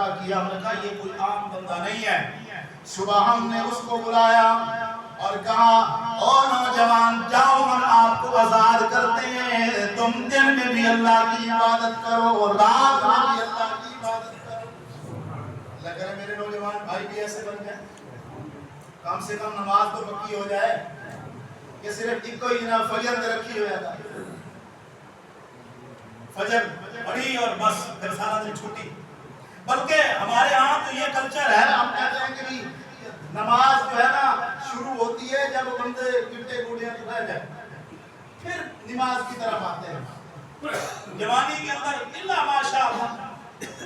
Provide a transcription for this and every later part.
فیصلہ کیا، ہم نے کہا یہ کوئی عام بندہ نہیں ہے۔ صبح ہم نے اس کو بلایا اور کہا او نوجوان جاؤ ہم آپ کو آزاد کرتے ہیں، تم دن میں بھی اللہ کی عبادت کرو اور رات میں بھی اللہ کی عبادت کرو۔ اللہ کرے میرے نوجوان بھائی بھی ایسے بن جائیں، کم سے کم نماز تو پکی ہو جائے کہ صرف ایک کوئی نہ فجر میں رکھی ہو جاتا، فجر پڑھی اور بس پھر سارا دن چھوٹی۔ بلکہ ہمارے ہاں تو یہ کلچر ہے، ہم کہتے ہیں کہ نماز جو ہے نا شروع ہوتی ہے جب بندے گٹے گوڑیاں تو رہ جائے، پھر نماز کی طرف آتے ہیں جوانی کے اندر الا ماشاء اللہ۔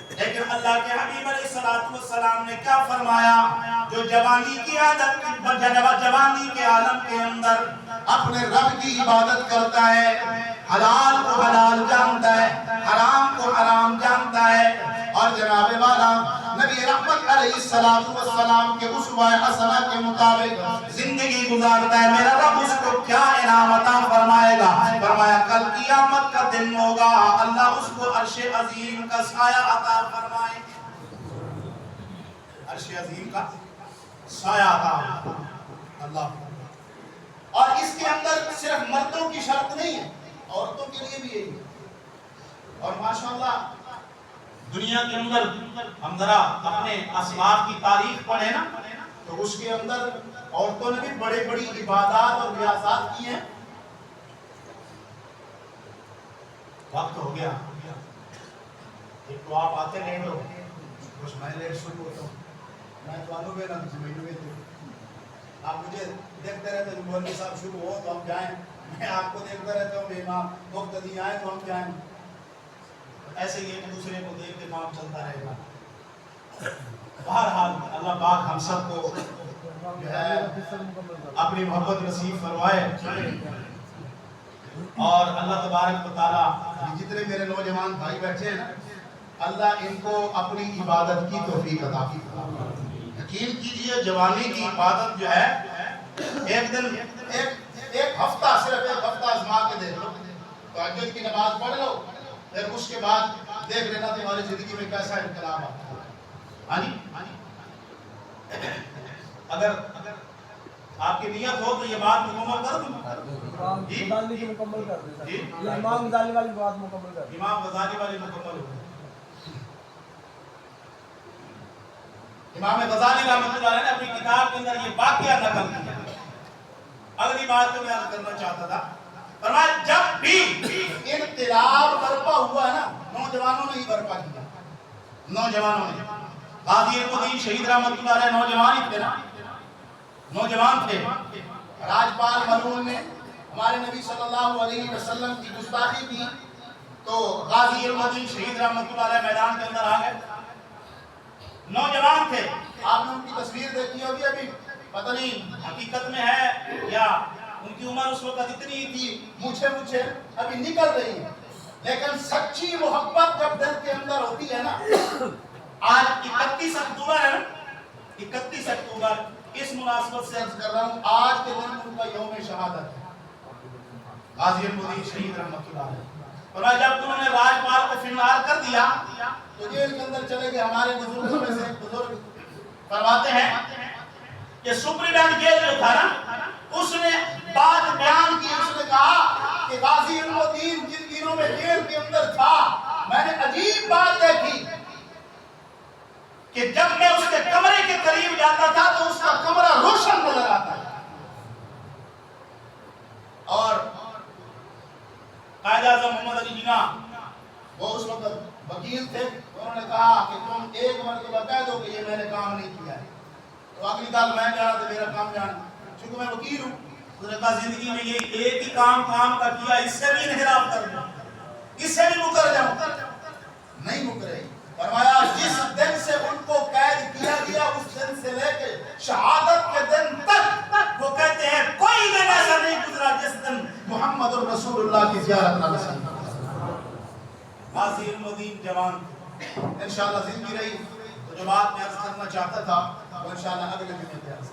لیکن اللہ کے حبیب علیہ السلام نے کیا فرمایا؟ جو جوانی کی عادت جوانی کے عالم کے اندر اپنے رب کی عبادت کرتا ہے، حلال کو حلال جانتا ہے، حرام کو حرام جانتا ہے، اور جناب والا نبی رحمت علیہ السلام کے اسوہ حسنہ کے مطابق زندگی گزارتا ہے، میرا رب اس کو کیا انعام عطا فرمائے گا؟ فرمایا کل قیامت کا دن ہوگا، اللہ اس کو عرش عظیم کا سایہ عطا فرمائے، عرش عظیم کا سایہ عطا اللہ۔ اور اس کے اندر صرف مردوں کی شرط نہیں ہے، عورتوں کے لیے بھی یہی ہے۔ اور ماشاءاللہ دنیا کے اندر ہم ذرا اپنے اسلاف کی تاریخ پڑھیں نا تو اس کے اندر عورتوں نے بھی بڑے بڑی عبادات اور ریاضات کی ہیں۔ وقت ہو گیا، ایک تو آپ آتے لیٹ ہو، کچھ میں لیٹ شروع ہوتا ہوں، میں تو آنو بے نا زمینوں میں تھے، آپ مجھے دیکھتے رہتے ہیں مولوی صاحب شروع ہو تو ہم جائیں، میں آپ کو دیکھتا رہتا ہوں امام مقتدی آئے تو ہم جائیں، ایسے ہی ایک دوسرے کو دیکھ کے کام چلتا رہے گا۔ بہرحال اللہ پاک ہم سب کو جو ہے اپنی محبت نصیب فرمائے، اور اللہ تبارک و تعالی جتنے میرے نوجوان بھائی بیٹھے ہیں اللہ ان کو اپنی عبادت کی توفیق عطا فرمائے۔ یقین کیجئے جوانی کی عبادت جو ہے ایک دن ایک ہفتہ صرف ایک ہفتہ آزما کے دیکھ لو، تہجد کی نماز پڑھ لو، پھر اس کے بعد دیکھ لینا تمہاری زندگی میں کیسا انقلاب آتا ہے۔ ہاں جی، اگر آپ کی نیت ہو تو یہ بات مکمل کر دوں، امام غزالی کی مکمل کر دیں، امام غزالی والی بات مکمل کر دیں، امام غزالی والی مکمل ہو۔ امام غزالی رحمۃ اللہ علیہ نے اپنی کتاب کے اندر یہ واقعہ نقل کیا۔ اگلی بات کو میں عرض کرنا چاہتا تھا، فرمایا جب بھی انقلاب برپا ہوا ہے نا، نوجوانوں نے ہی برپا کیا، نوجوانوں نے۔ غازی المدین شہید رحمۃ اللہ علیہ نوجوان ہی تھے نا، نوجوان تھے۔ راجپال ملعون نے ہمارے نبی صلی اللہ علیہ وسلم کی گستاخی کی تو غازی المدین شہید رحمۃ اللہ علیہ میدان کے اندر آ گئے، نوجوان تھے۔ آپ نے ان کی تصویر دیکھی ہوگی، ابھی پتہ نہیں حقیقت میں ہے یا ان کی عمر اس وقت اتنی ہی تھی، مجھے ابھی نکل رہی ہے، لیکن سچی محبت جب دل کے اندر ہوتی ہے نا۔ آج 31 اکتوبر ہے نا، 31 اکتوبر، اس مناسبت سے عرض کر رہا ہوں آج کے دن ان کا یوم شہادت ہے، غازی المدین شہید رحمۃ اللہ علیہ۔ اور جب انہوں نے راجپال کو فنار کر دیا تو جیل کے اندر چلے گئے۔ ہمارے بزرگوں میں سے ایک بزرگ فرماتے ہیں کہ سپریڈنٹ جیل جو تھا نا، اس نے بات بیان کی، اس نے کہا کہ غازی المدین جن دنوں میں جیل کے اندر تھا میں نے عجیب بات دیکھی کہ جب میں اس کے کمرے کے قریب جاتا تھا تو اس کا کمرہ روشن نظر آتا ہے، اور قائد اعظم محمد علی جناح وہ اس وقت وکیل تھے، انہوں نے کہا کہ تم ایک مرتبہ کہہ دو کہ یہ میں نے کام نہیں کیا ہے، تو اگلی بار میں کہہ رہا تھا میرا کام جانا، چونکہ میں وکیل ہوں۔ انہوں نے کہا زندگی میں یہ ایک ہی کام کا کیا، اس سے بھی انحراف کر دوں، اس سے بھی مکر جاؤں، نہیں مکرے۔ فرمایا جس دن سے ان کو قید کیا گیا اس دن سے لے کے شہادت کے دن تک وہ کہتے ہیں کوئی دن ایسا نہیں گزرا جس دن محمد الرسول اللہ کی زیارت نہ نصیب ہو۔ غازی المدین جوان انشاءاللہ زندگی رہی تو جو بات میں عرض کرنا چاہتا تھا وہ انشاءاللہ اگلے دن میں عرض